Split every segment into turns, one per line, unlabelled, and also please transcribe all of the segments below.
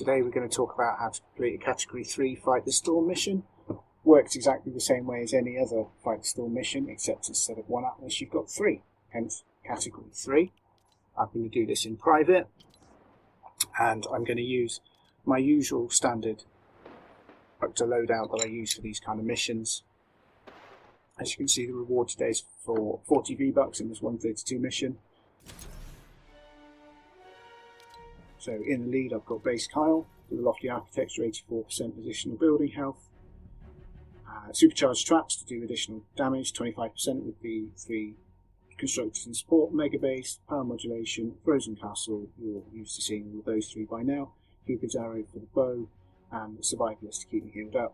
Today we're going to talk about how to complete a Category 3 Fight the Storm mission. Works exactly the same way as any other Fight the Storm mission, except instead of one atlas you've got three, hence Category 3. I'm going to do this in private, and I'm going to use my usual standard Proctor loadout that I use for these kind of missions. As you can see, the reward today is for 40 V-Bucks in this 132 mission. So in the lead I've got Base Kyle, with the Lofty Architecture, 84% additional building health. Supercharged Traps to do additional damage, 25% with the 3 Constructors and Support, Mega Base, Power Modulation, Frozen Castle, you're used to seeing all of those 3 by now, Cupid's Arrow for the bow, and Survivalist to keep me healed up.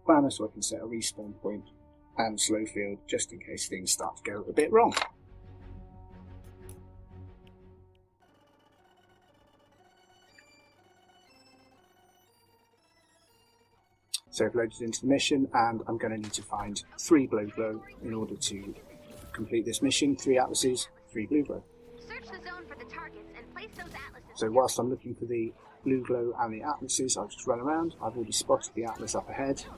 Banner so I can set a respawn point, and Slow Field just in case things start to go a bit wrong. So I've loaded into the mission, and I'm going to need to find 3 Blow Glow in order to complete this mission. 3 atlases, 3 Blue Glow.
Search the zone for the targets and place those atlases.
So whilst I'm looking for the Blue Glow and the atlases, I'll just run around. I've already spotted the atlas up ahead.
Drop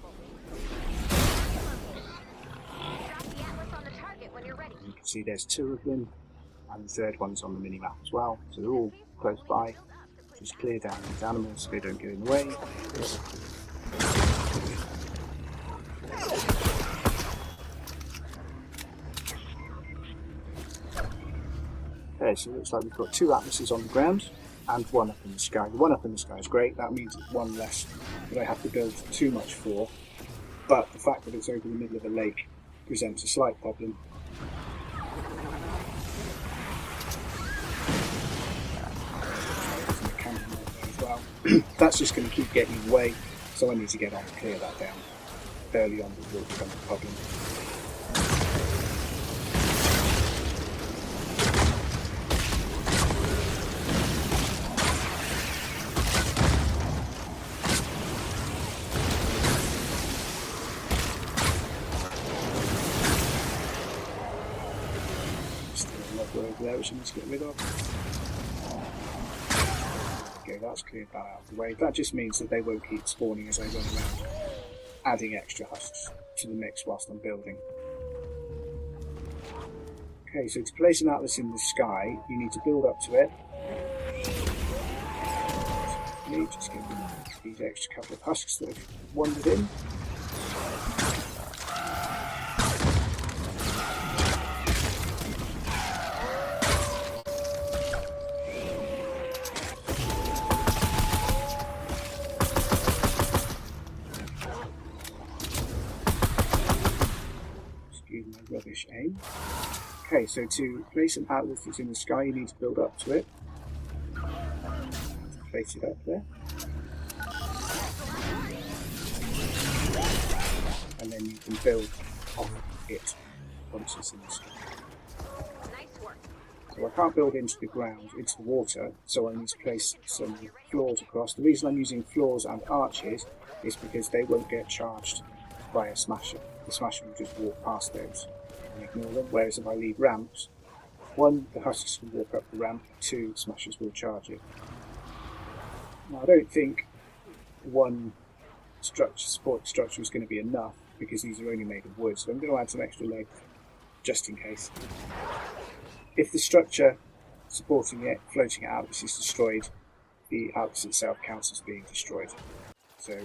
the atlas on the target when you're ready.
You can see there's 2 of them, and the 3rd one's on the mini-map as well. So they're all close by. Just clear down these animals so they don't get in the way. Okay, so it looks like we've got 2 atlases on the ground and 1 up in the sky. The 1 up in the sky is great, that means it's 1 less that I have to build too much for, but the fact that it's over the middle of a lake presents a slight problem. As well. That's just going to keep getting in the way, so I need to get on and clear that down early on before it becomes a problem. Over there which I need to get rid of. Okay, that's cleared that out of the way. That just means that they won't keep spawning as I run around, adding extra husks to the mix whilst I'm building. Okay, so to place an atlas in the sky, you need to build up to it. You just give them these extra couple of husks that have wandered in. Rubbish aim. Okay, so to place an atlas that's in the sky, you need to build up to it. Place it up there. And then you can build off it once it's in the sky.
Nice work.
So I can't build into the ground, into the water, so I need to place some floors across. The reason I'm using floors and arches is because they won't get charged by a smasher. The smasher will just walk past those and ignore them, whereas if I leave ramps, 1, the husks will walk up the ramp, 2, smashers will charge it. Now I don't think 1 support structure is going to be enough, because these are only made of wood, so I'm going to add some extra legs just in case. If the structure supporting it, floating out, is destroyed, the atlas itself counts as being destroyed. So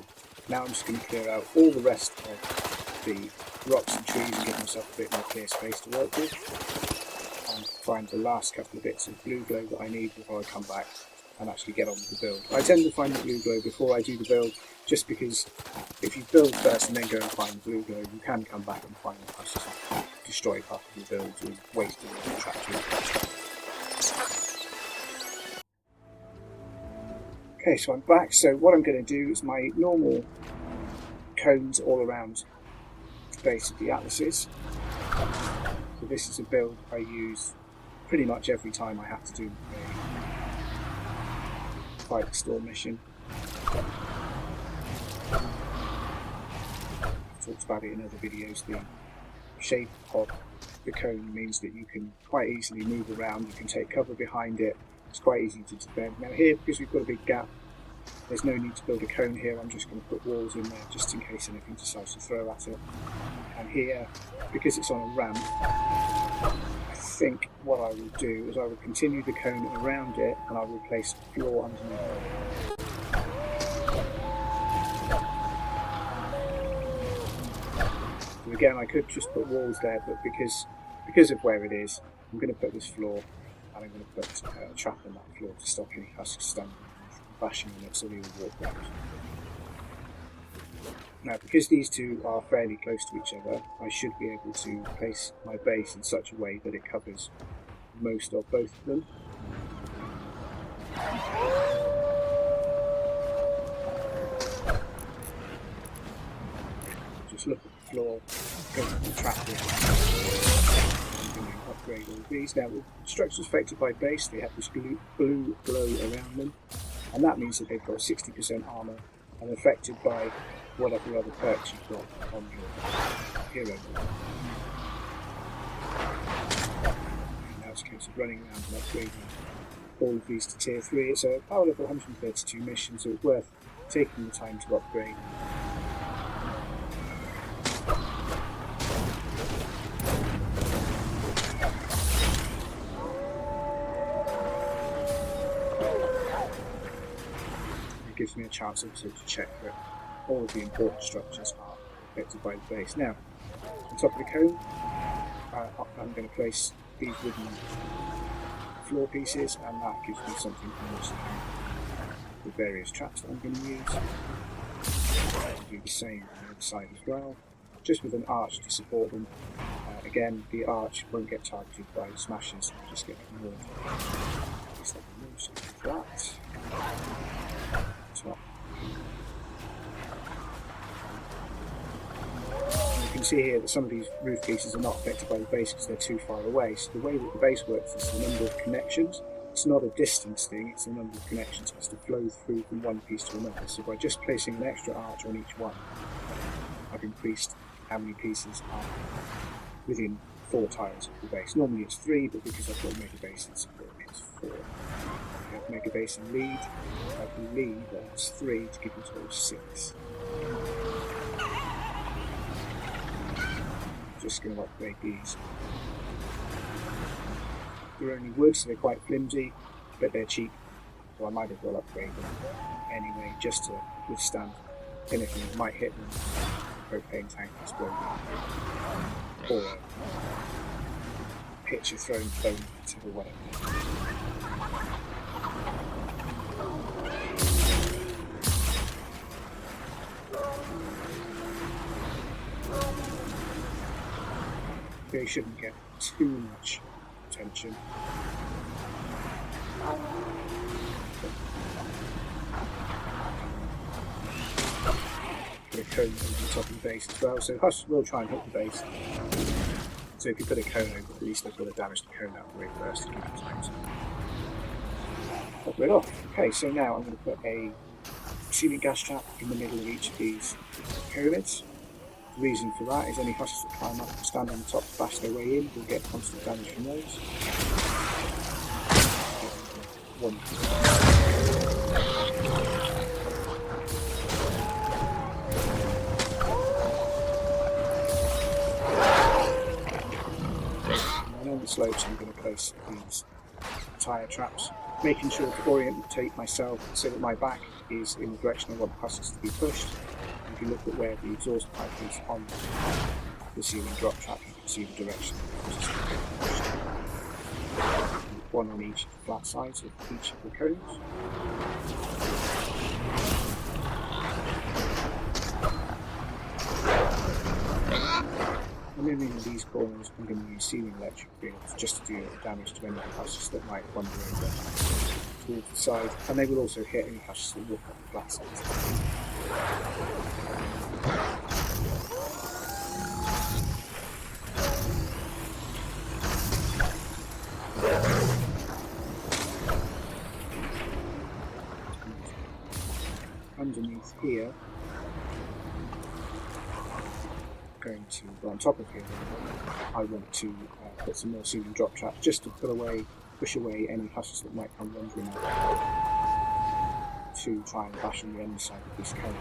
now I'm just going to clear out all the rest of the rocks and trees and give myself a bit more clear space to work with, and find the last couple of bits of blue glow that I need before I come back and actually get on with the build. I tend to find the blue glow before I do the build, just because if you build first and then go and find the blue glow, you can come back and find the husks and destroy part of your build and waste all the traps. Okay, so I'm back. So what I'm going to do is my normal cones all around the base of the atlases. So this is a build I use pretty much every time I have to do a Fight the Storm mission. I've talked about it in other videos. The shape of the cone means that you can quite easily move around, you can take cover behind it. It's quite easy to defend. Now here, because we've got a big gap There's no need to build a cone here. I'm just going to put walls in there just in case anything decides to throw at it. And here, because it's on a ramp, I think what I will do is I will continue the cone around it and I will place a floor underneath it. So again, I could just put walls there, but because of where it is, I'm going to put this floor and I'm going to put a trap on that floor to stop any husks standing bashing on it so they will walk out. Now, because these two are fairly close to each other, I should be able to place my base in such a way that it covers most of both of them. Just look at the floor, go to the trap here. I'm going to upgrade all these. Now, the structures affected by base, they have this blue glow around them. And that means that they've got 60% armour and affected by whatever other perks you've got on your hero. Now it's a case of running around and upgrading all of these to tier 3. It's a power level 132 mission, so it's worth taking the time to upgrade. Gives me a chance also to check that all of the important structures are affected by the base. Now, on top of the cone, I'm going to place these wooden floor pieces, and that gives me something to use the various traps that I'm going to use. I'll do the same on the other side as well, just with an arch to support them. Again, the arch won't get targeted by smashes, it'll just get ignored. Just let me move something like that. Top. You can see here that some of these roof pieces are not affected by the base because they're too far away. So the way that the base works is the number of connections. It's not a distance thing, it's the number of connections. It has to flow through from one piece to another. So by just placing an extra arch on each one, I've increased how many pieces are within 4 tiles of the base. Normally it's 3, but because I've got mega base in support, it's 4. I have mega base in lead. I believe that's 3 to give you a total of 6. Just going to upgrade these. They're only wood, so they're quite flimsy, but they're cheap, so I might as well upgrade them anyway, just to withstand anything that might hit them. Propane tank exploding, or a pitcher throwing foam at it, or whatever. They shouldn't get too much attention. Put a cone over the top of the base as well, so Hush will try and hit the base. So if you put a cone over, at least they've got to damage the cone out of the way first to give it time to pop it off. Okay, so now I'm going to put a ceiling gas trap in the middle of each of these pyramids. The reason for that is any husks that climb up and stand on the top to bash their way in will get constant damage from those. One. And on the slopes I'm going to place these tire traps, making sure to orientate myself so that my back is in the direction I want the husks to be pushed. If you look at where the exhaust pipe is on the ceiling drop trap, you can see the direction the husks are being pushed. One on each of the flat sides of each of the cones. And then in these corners I'm going to use ceiling electric fields just to do damage to any husks that might wander over towards the side, and they will also hit any husks that walk up the flat sides. Underneath here, going to, well, on top of here, I want to put some more ceiling drop traps just to push away any husks that might come wandering out. to try and bash on the underside of this cone.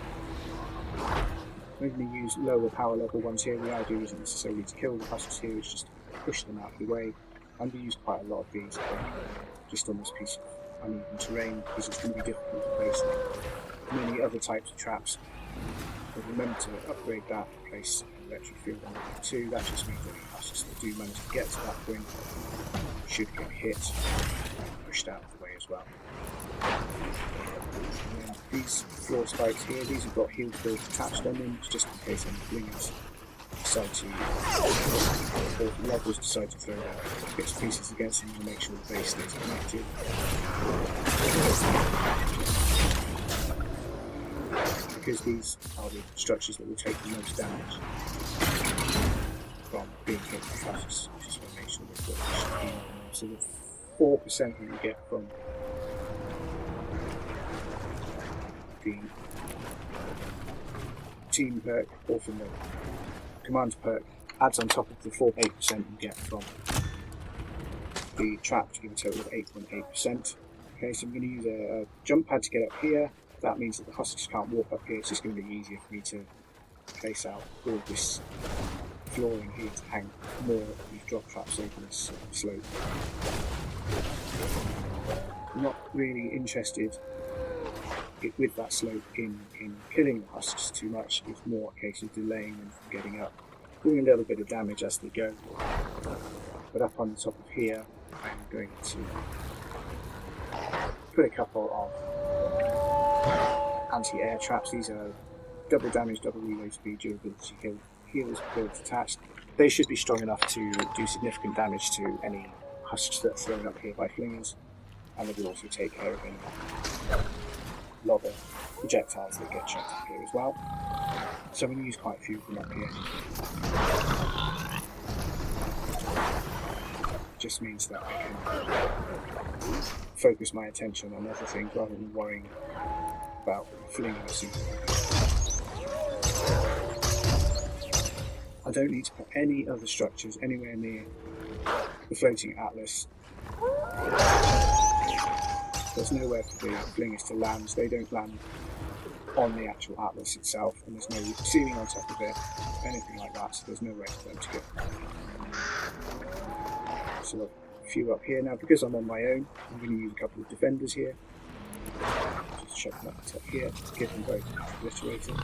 We're going to use lower power level ones here. The idea isn't necessarily to kill the husks here, it's just to push them out of the way. And we use quite a lot of these, just on this piece of uneven terrain, because it's going to be difficult to place many other types of traps. But remember to upgrade that, place an electric field on level 2. That just means any husks that do manage to get to that point should get hit, pushed out of the way as well. And then these floor spikes here, these have got heel fields attached on them, just in case any flingers decide to, or levels decide to throw their bits and pieces against them to make sure the base stays connected. Because these are the structures that will take the most damage from being hit by husks. Just want to make sure they've got the heal. So the 4% that you get from the team perk or from the command perk adds on top of the 8% you get from the trap to give a total of 8.8%. Okay, so I'm going to use a jump pad to get up here. That means that the husks can't walk up here. It's just going to be easier for me to place out all this flooring here to hang more of these drop traps over this slope. I'm not really interested with that slope in killing the husks too much. It's more a case of delaying them from getting up, doing a little bit of damage as they go. But up on the top of here, I'm going to put a couple of anti-air traps. These are double damage, double reload speed, durability, healers builds attached. They should be strong enough to do significant damage to any husks that are thrown up here by flingers, and they will also take care of any lobber projectiles that get chucked up here as well. So I'm going to use quite a few of them up here. It just means that I can focus my attention on other things rather than worrying about flinging a super. I don't need to put any other structures anywhere near the floating atlas. There's nowhere for the flingers to land. They don't land on the actual atlas itself, and there's no ceiling on top of it, anything like that, so there's nowhere for them to go. So a few up here. Now, because I'm on my own, I'm going to use a couple of defenders here. Just chuck them up the top here, give them both obliterated.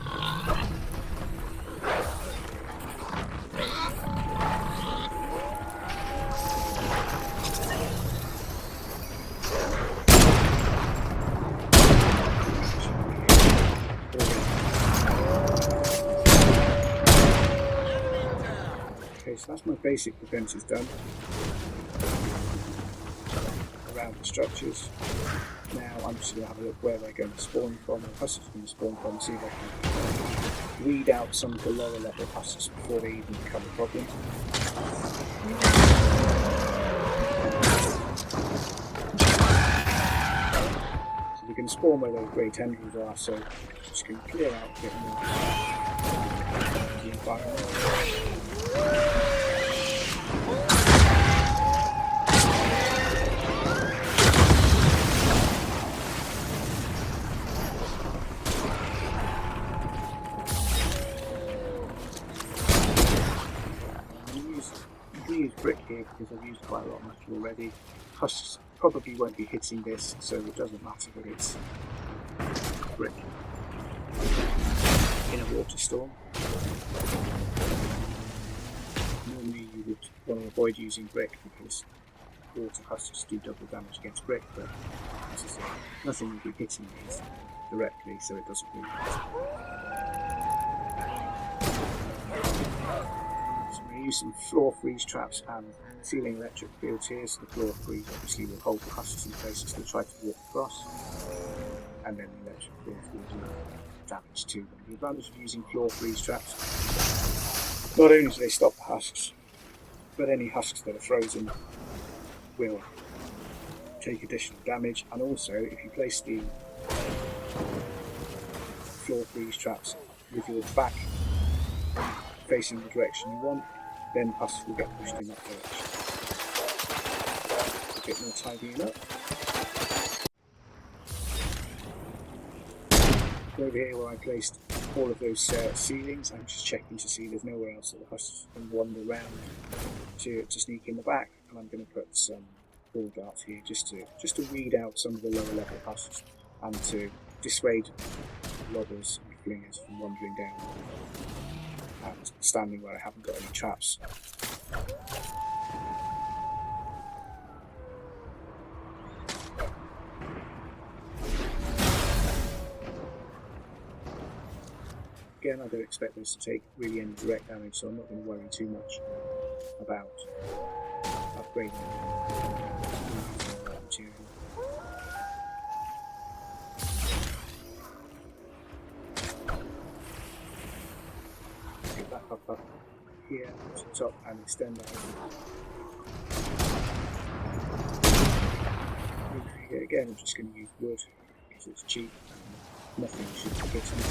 Okay, so that's my basic defences done around the structures. Now I'm just going to have a look where they're going to spawn from, the husks are going to spawn from, see if I can weed out some of the lower level husks before they even become a problem. So we can spawn where those grey tendrils are, so I'm just going to clear out a bit more of the environment. Use brick here because I've used quite a lot of metal already. Husks probably won't be hitting this, so it doesn't matter that it's brick in a water storm. Normally you would want to avoid using brick because water husks do double damage against brick, but as I say, nothing will be hitting these directly, so it doesn't really matter. Use some floor freeze traps and ceiling electric fields here, so the floor freeze obviously will hold the husks in place as they try to walk across, and then the electric fields will do damage to them. The advantage of using floor freeze traps, not only do they stop the husks, but any husks that are frozen will take additional damage, and also if you place the floor freeze traps with your back facing the direction you want, then husks will get pushed in that direction. A bit more tidying up. over here where I placed all of those ceilings, I'm just checking to see there's nowhere else that the huskies can wander around to sneak in the back, and I'm going to put some ball darts here just to weed out some of the lower level huskies and to dissuade lobbers and flingers from wandering down and standing where I haven't got any traps. Again, I don't expect those to take really any direct damage, so I'm not going to worry too much about upgrading material. Get that up here to the top and extend that. Again, I'm just going to use wood because it's cheap and nothing should be getting it.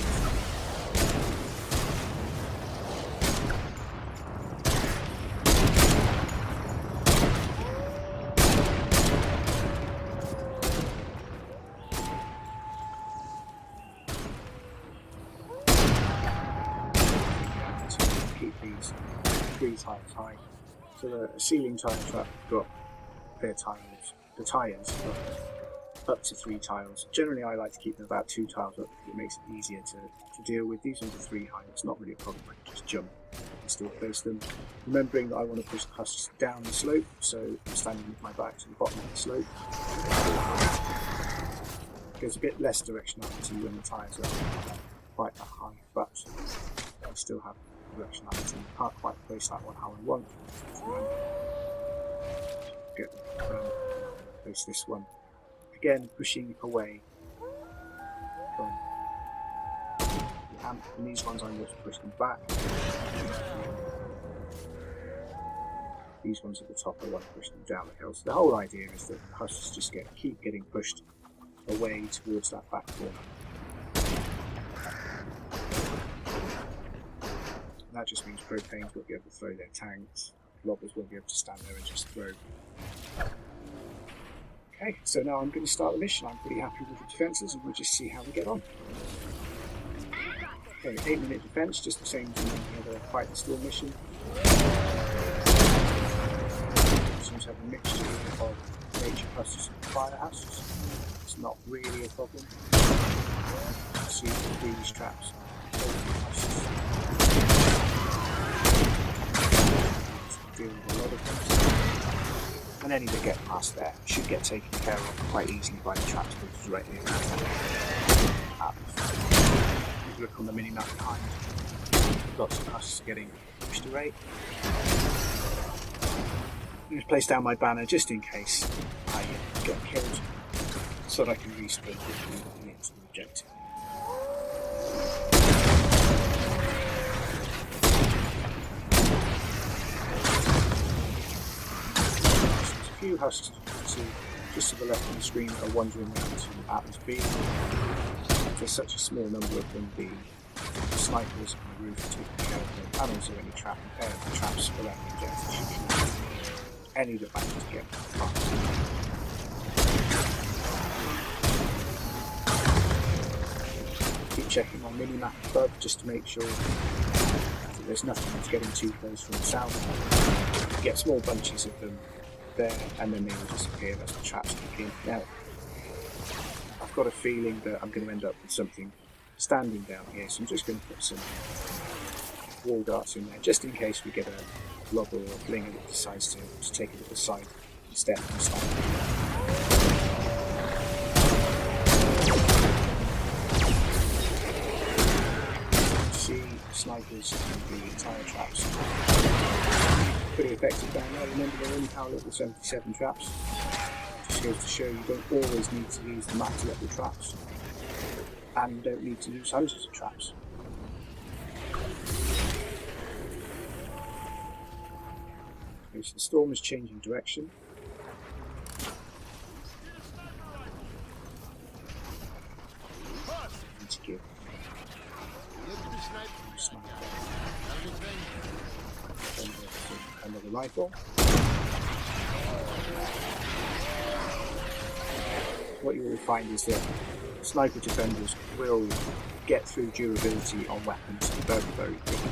These heights high. So the ceiling tile trap got their tiles, the tyres up to 3 tiles. Generally I like to keep them about 2 tiles up because it makes it easier to deal with. These ones are 3 high, it's not really a problem, I can just jump and still place them. Remembering that I want to push the husks down the slope, so I'm standing with my back to the bottom of the slope. There's a bit less directionality when the tyres are quite that high, but I still have directionality. Can't quite place that one how I want. Place this one again, pushing away from the amp, and these ones I'm going to push them back. These ones at the top I want to push them down the hill. So the whole idea is that the husks just keep getting pushed away towards that back corner. And that just means propanes won't be able to throw their tanks, lobbers won't be able to stand there and just throw. Okay, so now I'm going to start the mission. I'm pretty happy with the defences and we'll just see how we get on. Okay, 8-minute defence, just the same as the other Fight the Storm mission. Seems to have a mixture of nature husks and fire husks. It's not really a problem. See these traps are husks. Deal with a lot of things, and any that get past there should get taken care of quite easily by the traps builders directly around. If you look on the mini map behind, lots of husks getting pushed away. I'm going to place down my banner just in case I get killed, so that I can respawn quickly and get to the objective. Few husks you can see just to the left of the screen are wandering around to Atlas B. There's such a small number of them, the snipers on the roof taking care of them, and also any traps around the objective should be any that manage to get past. Keep checking my mini-map above just to make sure that there's nothing that's getting too close from the south. You get small bunches of them there, and then they will disappear as the traps kick in. Now, I've got a feeling that I'm going to end up with something standing down here, so I'm just going to put some wall darts in there, just in case we get a lobber or a flinger that decides to take a little side step and start. See snipers and the entire traps. Pretty effective down there. Remember, they're only power level 77 traps. Just goes to show you don't always need to use the max level traps, and you don't need to use hundreds of traps. Okay, so the storm is changing direction. Need to give another rifle. What you will find is that sniper defenders will get through durability on weapons very, very quickly.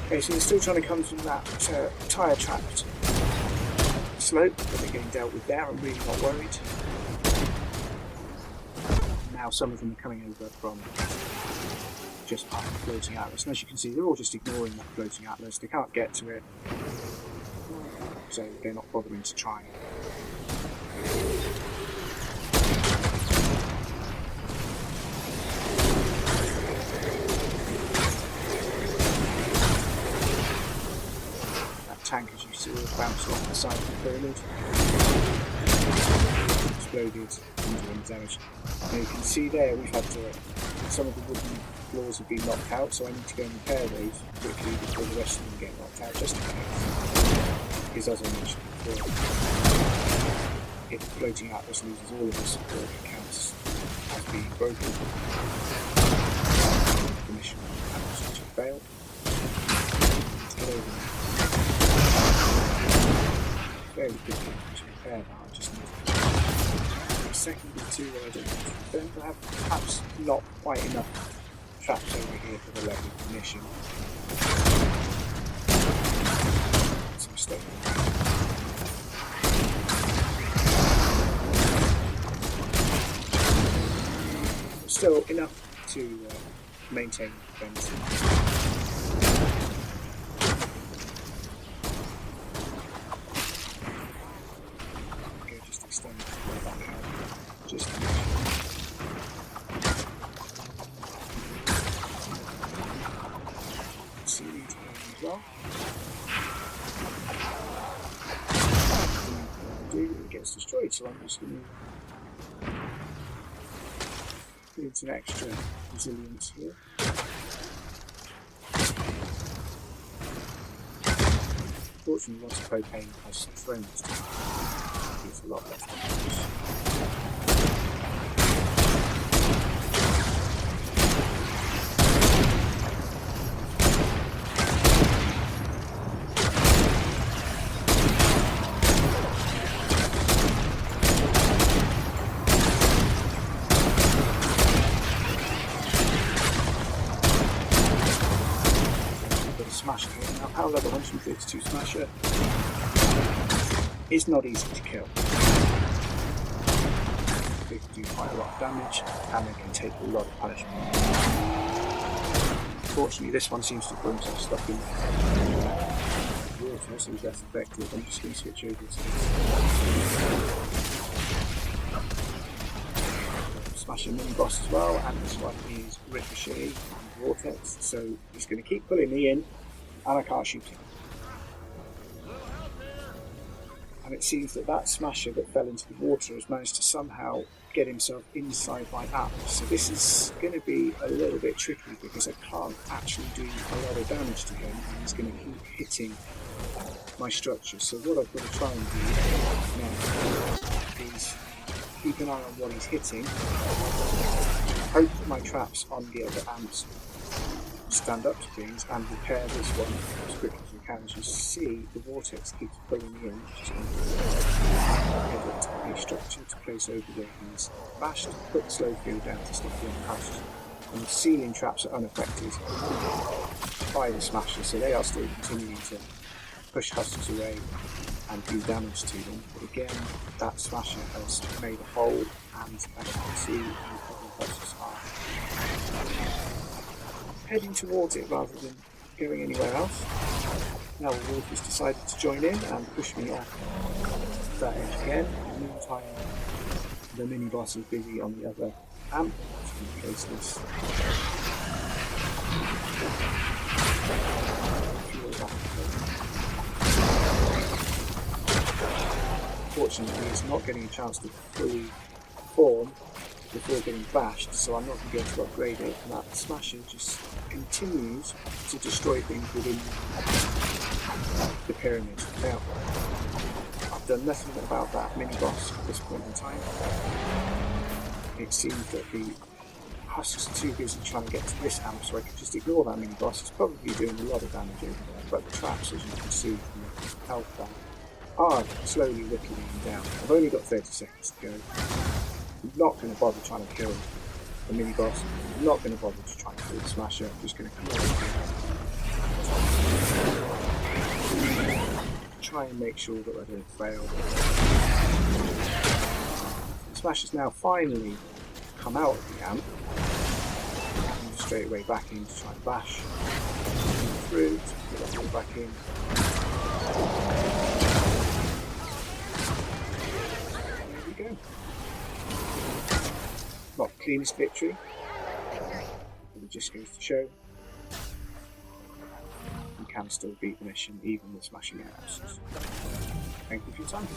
Okay, so they're still trying to come from that tyre trapped slope, but they're getting dealt with there. I'm really not worried. Now some of them are coming over from just past the floating atlas, and as you can see, they're all just ignoring that floating atlas. They can't get to it, so they're not bothering to try. That tank, as you saw, bounced off the side of the pyramid, exploded, and damage. Now you can see there we've had some of the wooden floors have been knocked out, so I need to go and repair those quickly before the rest of them get knocked out, just in case. Because as I mentioned before, if the floating atlas loses all of its support, it counts as being broken. The mission happens to fail. Let's get over there. Very quickly to repair that. I just need a second or two where I don't have perhaps not quite enough traps over here for the level of the mission. It's a mistake. Still enough to maintain defense. Okay, just extend the back out, just to make sure. See these as well. It gets destroyed, so I'm just going to put in some extra resilience here. Fortunately, once the propane has thrown this down, it's a lot less damage. Smasher here. Now, power level 132 Smasher is not easy to kill. They can do quite a lot of damage and they can take a lot of punishment. Fortunately, this one seems to have got himself stuck in water, so he's less effective. I'm just going to switch over to this. Smasher mini boss as well, and this one is Ricochet and Vortex, so he's going to keep pulling me in. And I can't shoot him. And it seems that Smasher that fell into the water has managed to somehow get himself inside my atlas. So this is going to be a little bit tricky because I can't actually do a lot of damage to him, and he's going to keep hitting my structure. So what I've got to try and do now is keep an eye on what he's hitting, hope that my traps on the other amps stand up to things, and repair this one as quickly as we can. As you see, the vortex keeps pulling me in. Just going to edit a structure to place over where he's bashed, put the slow field down to stop being crushed, and the ceiling traps are unaffected by the smasher, so they are still continuing to push huskers away and do damage to them. But again, that smasher has made a hole, and as you can see, the huskers are heading towards it rather than going anywhere else. Now the wolf has decided to join in and push me off that edge again. In the meantime, the mini boss is busy on the other amp. Just going to place this. Unfortunately, it's not getting a chance to fully form before getting bashed, so I'm not going to be able to upgrade it, and that smasher just continues to destroy things within the pyramid. Now, I've done nothing about that mini boss at this point in time. It seems that the husks are too busy trying to get to this amp, so I can just ignore that mini boss. It's probably doing a lot of damage over there, but the traps, as you can see from the health bar, are slowly whittling down. I've only got 30 seconds to go. I'm not going to bother trying to kill the mini boss. I'm not going to bother to try and kill the smasher. I'm just going to come over here. Try and make sure that I don't fail. The smasher's now finally come out of the amp. And straight away back in to try and bash through to put it all back in. There we go. Not the cleanest victory, but it just goes to show you can still beat the mission even with smashing out. Thank you for your time.